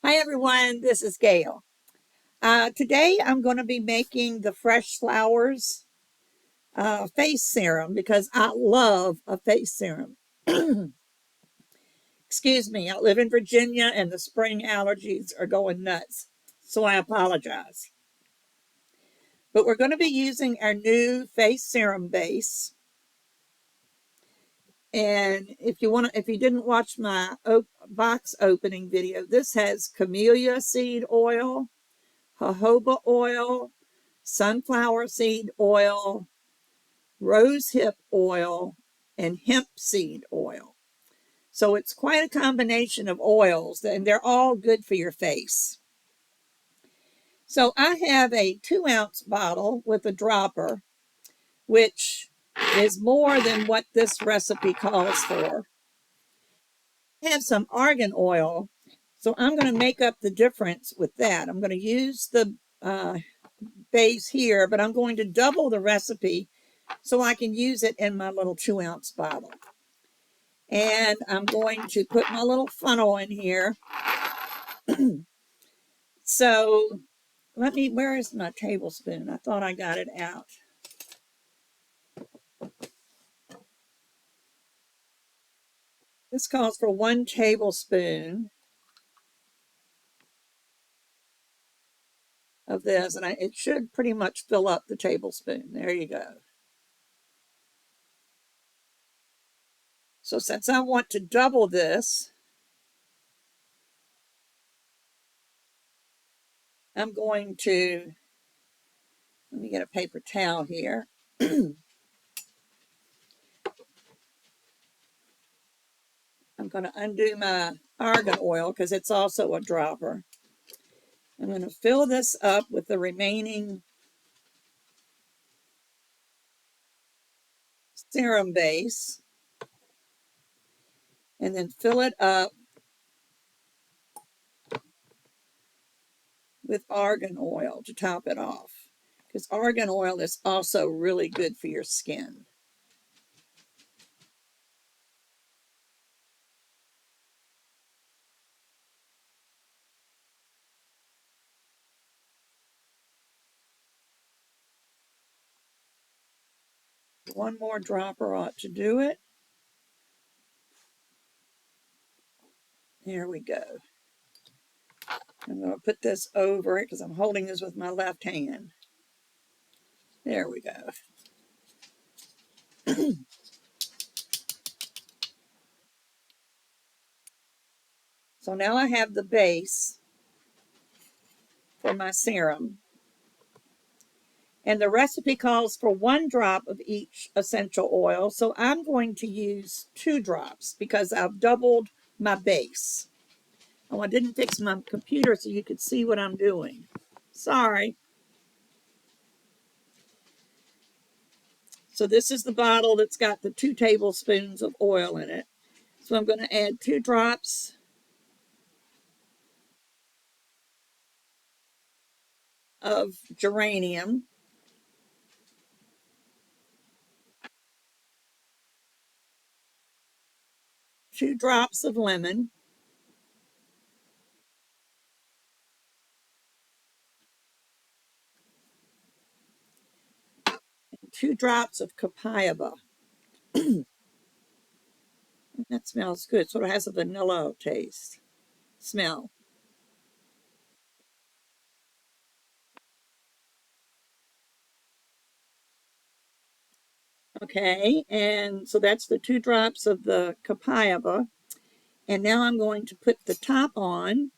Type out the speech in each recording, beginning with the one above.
Hi everyone, this is Gayle. Today I'm going to be making the Fresh Flowers face serum because I love a face serum. Excuse me, I live in Virginia and the spring allergies are going nuts, so I apologize. But we're going to be using our new face serum base. And if you didn't watch my box opening video, this has camellia seed oil, jojoba oil, sunflower seed oil, rosehip oil, and hemp seed oil. So it's quite a combination of oils, and they're all good for your face. So I have a 2-ounce bottle with a dropper, which is more than what this recipe calls for. I have some argan oil, so I'm going to make up the difference with that. I'm going to use the base here, but I'm going to double the recipe so I can use it in my little 2-ounce bottle. And I'm going to put my little funnel in here. So where is my tablespoon? I thought I got it out. This calls for 1 tablespoon of this, and it should pretty much fill up the tablespoon. There you go. So since I want to double this, I'm going to, let me get a paper towel here. I'm going to undo my argan oil because it's also a dropper. I'm going to fill this up with the remaining serum base and then fill it up with argan oil to top it off, because argan oil is also really good for your skin. One more dropper ought to do it. Here we go. I'm going to put this over it because I'm holding this with my left hand. There we go. So now I have the base for my serum. And the recipe calls for 1 drop of each essential oil. So I'm going to use 2 drops because I've doubled my base. Oh, I didn't fix my computer so you could see what I'm doing. Sorry. So this is the bottle that's got the 2 tablespoons of oil in it. So I'm going to add 2 drops of geranium, 2 drops of lemon, 2 drops of copaiba. That smells good. Sort of has a vanilla taste, smell. Okay, and so that's the 2 drops of the copaiba. And now I'm going to put the top on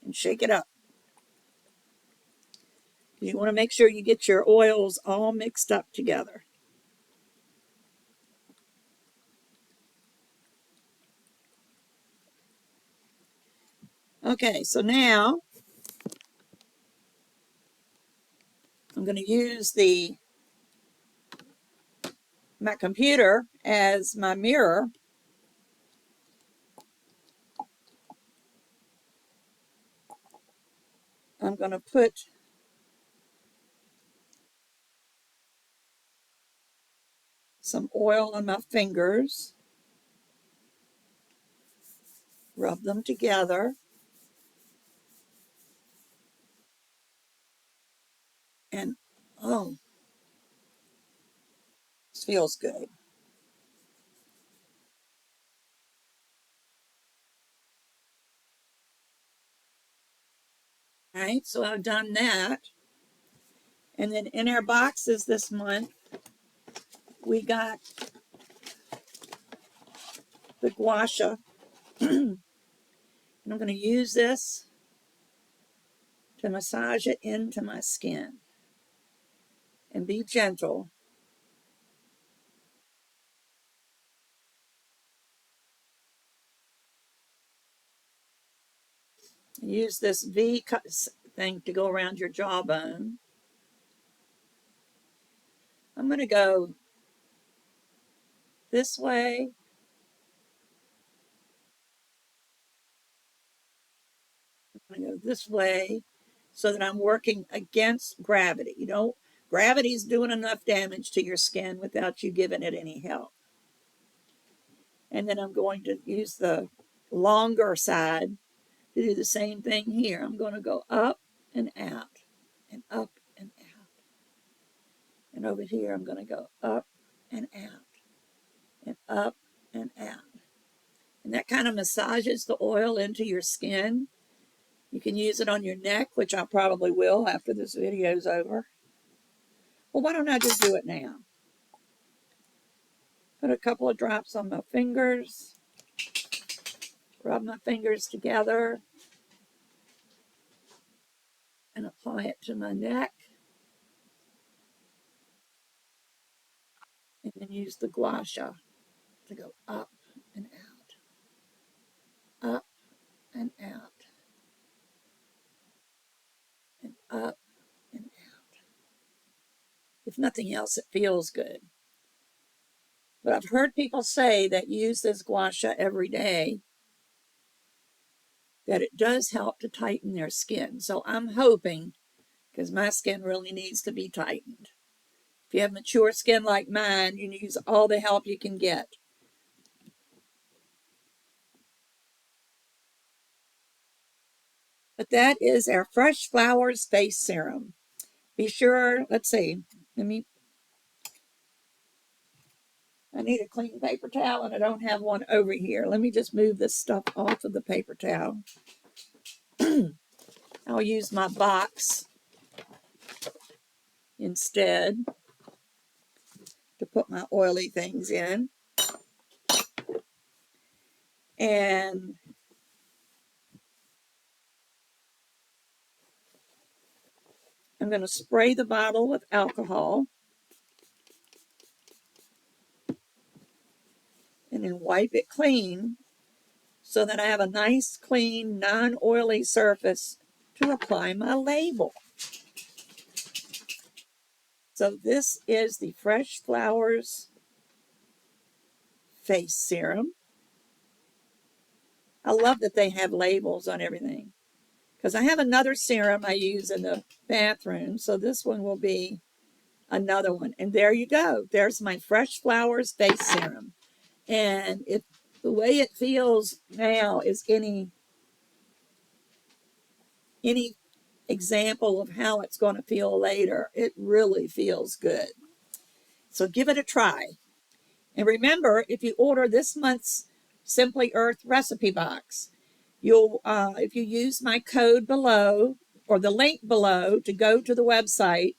and shake it up. You want to make sure you get your oils all mixed up together. Okay, so now I'm going to use my computer as my mirror. I'm going to put some oil on my fingers, rub them together, and oh, this feels good. All right, so I've done that. And then in our boxes this month, we got the gua sha. And I'm going to use this to massage it into my skin and be gentle. Use this V thing to go around your jawbone. I'm going to go this way. I'm going to go this way so that I'm working against gravity. You know, gravity's doing enough damage to your skin without you giving it any help. And then I'm going to use the longer side to do the same thing here. I'm going to go up and out and up and out. And over here, I'm going to go up and out and up and out. And that kind of massages the oil into your skin. You can use it on your neck, which I probably will after this video is over. Well, why don't I just do it now? Put a couple of drops on my fingers, rub my fingers together, and apply it to my neck. And then use the gua sha to go up and out, up and out, and up and out. If nothing else, it feels good. But I've heard people say that use this gua sha every day, that it does help to tighten their skin. So I'm hoping, because my skin really needs to be tightened. If you have mature skin like mine, you use all the help you can get. But that is our Fresh Flowers Face Serum. Be sure, let's see, I need a clean paper towel and I don't have one over here. Let me just move this stuff off of the paper towel. I'll use my box instead to put my oily things in. And I'm going to spray the bottle with alcohol and then wipe it clean so that I have a nice, clean, non-oily surface to apply my label. So this is the Fresh Flowers Face Serum. I love that they have labels on everything, because I have another serum I use in the bathroom, so this one will be another one. And there you go. There's my Fresh Flowers Face Serum. And if the way it feels now is any example of how it's going to feel later, it really feels good. So give it a try. And remember, if you order this month's Simply Earth recipe box, you'll if you use my code below or the link below to go to the website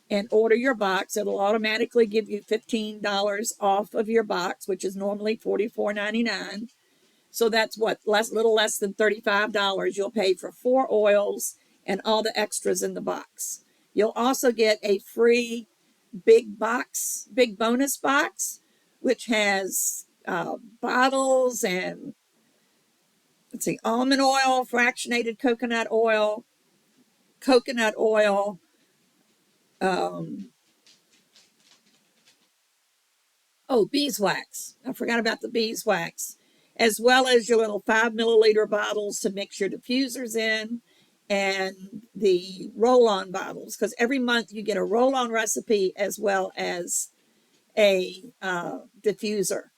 and order your box, it'll automatically give you $15 off of your box, which is normally $44.99. So that's what, little less than $35 you'll pay for 4 oils and all the extras in the box. You'll also get a free big bonus box, which has bottles and, let's see, almond oil, fractionated coconut oil, um, beeswax. I forgot about the beeswax, as well as your little 5 milliliter bottles to mix your diffusers in, and the roll on bottles, because every month you get a roll on recipe as well as a diffuser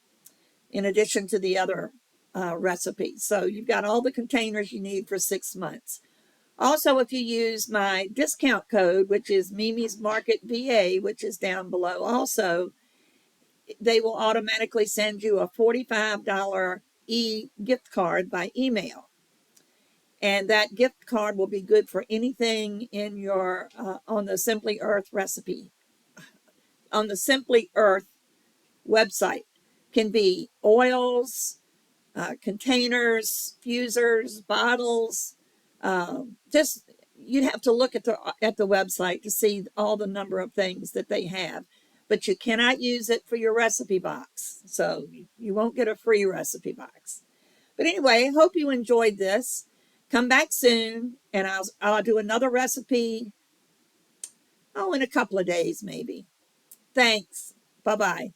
in addition to the other recipes. So you've got all the containers you need for 6 months. Also, if you use my discount code, which is Mimi's Market VA, which is down below also, they will automatically send you a $45 gift card by email. And that gift card will be good for anything in your on the Simply Earth recipe. On the Simply Earth website can be oils, containers, fusers, bottles. Just you'd have to look at the website to see all the number of things that they have, but you cannot use it for your recipe box, so you won't get a free recipe box. But anyway, I hope you enjoyed this. Come back soon, and I'll do another recipe. Oh, in a couple of days maybe. Thanks. Bye bye.